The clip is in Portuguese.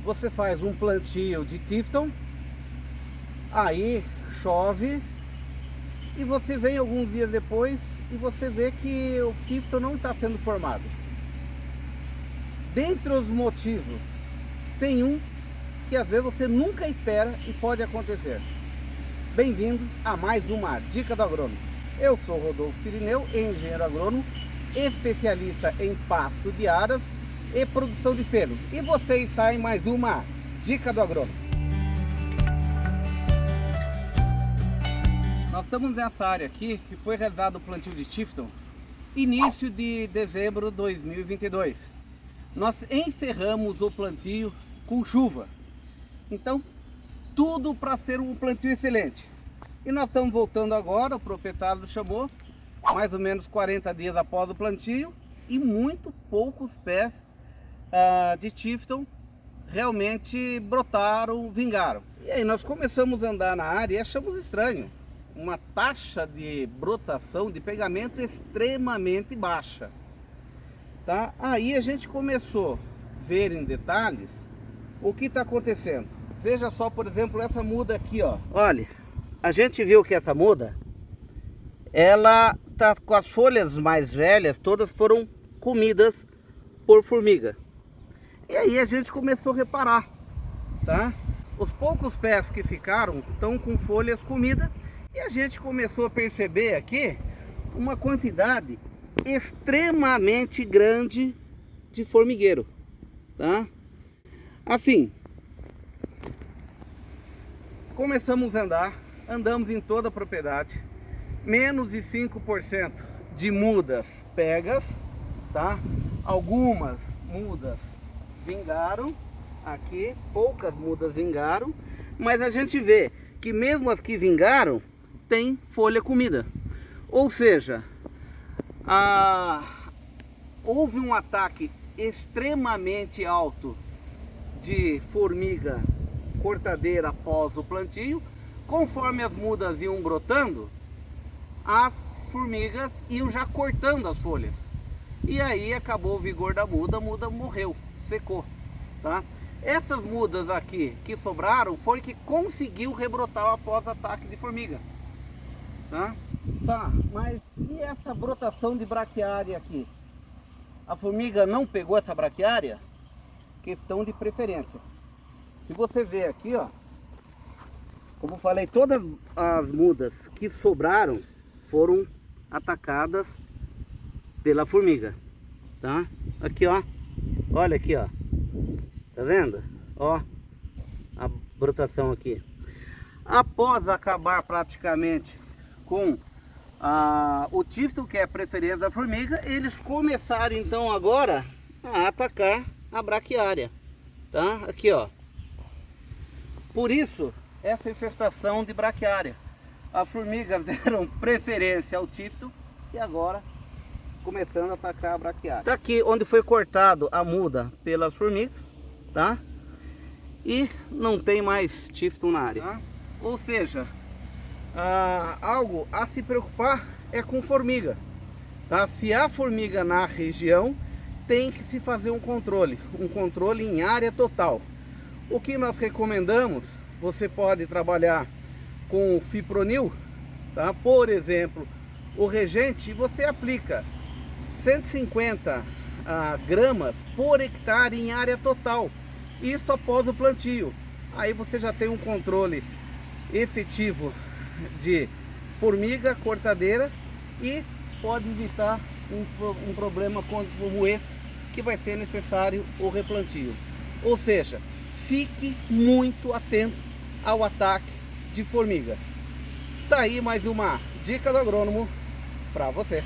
você faz um plantio de Tifton, aí chove e você vem alguns dias depois e você vê que o Tifton não está sendo formado. Dentre os motivos, tem um que às vezes você nunca espera e pode acontecer. Bem-vindo a mais uma Dica do Agrônomo. Eu sou Rodolfo Cirineu, engenheiro agrônomo, especialista em pasto de aras e produção de feno. E você está em mais uma Dica do Agrônomo. Nós estamos nessa área aqui que foi realizado o plantio de Tifton início de dezembro de 2022. Nós encerramos o plantio com chuva. Então, tudo para ser um plantio excelente. E nós estamos voltando agora, o proprietário nos chamou, mais ou menos 40 dias após o plantio, e muito poucos pés de Tifton realmente brotaram, vingaram. E aí nós começamos a andar na área e achamos estranho. Uma taxa de brotação, de pegamento extremamente baixa. Tá? Aí a gente começou a ver em detalhes o que está acontecendo. Veja só, por exemplo, essa muda aqui, ó. Olha, a gente viu que essa muda, ela tá com as folhas mais velhas, todas foram comidas por formiga. E aí a gente começou a reparar, tá? Os poucos pés que ficaram estão com folhas comidas e a gente começou a perceber aqui uma quantidade extremamente grande de formigueiro, tá? Assim, começamos a andar, andamos em toda a propriedade, menos de 5% de mudas pegas, tá? Algumas mudas vingaram aqui, poucas mudas vingaram, mas a gente vê que mesmo as que vingaram, tem folha comida. Ou seja, houve um ataque extremamente alto de formiga cortadeira após o plantio. Conforme as mudas iam brotando, as formigas iam já cortando as folhas. E aí acabou o vigor da muda, a muda morreu, secou, tá? Essas mudas aqui que sobraram foi que conseguiu rebrotar após ataque de formiga. Tá, mas e essa brotação de braquiária aqui? A formiga não pegou essa braquiária? Questão de preferência. Se você ver aqui, ó, como falei, todas as mudas que sobraram foram atacadas pela formiga, tá? Aqui, ó, olha aqui, ó, tá vendo? Ó, a brotação aqui. Após acabar praticamente com o Tifton, que é a preferência da formiga, eles começaram então agora a atacar a braquiária, tá? Aqui, ó. Por isso, essa infestação de braquiária. As formigas deram preferência ao Tifton e agora começando a atacar a braquiária. Tá aqui onde foi cortado a muda pelas formigas, tá? E não tem mais Tifton na área, tá? Ou seja, algo a se preocupar é com formiga, tá? Se há formiga na região, tem que se fazer um controle em área total. O que nós recomendamos, você pode trabalhar com o fipronil, tá? Por exemplo, o regente, você aplica 150 gramas por hectare em área total, isso após o plantio. Aí você já tem um controle efetivo de formiga cortadeira e pode evitar um problema como esse, que vai ser necessário o replantio. Ou seja, fique muito atento ao ataque de formiga. Tá aí mais uma Dica do Agrônomo para você.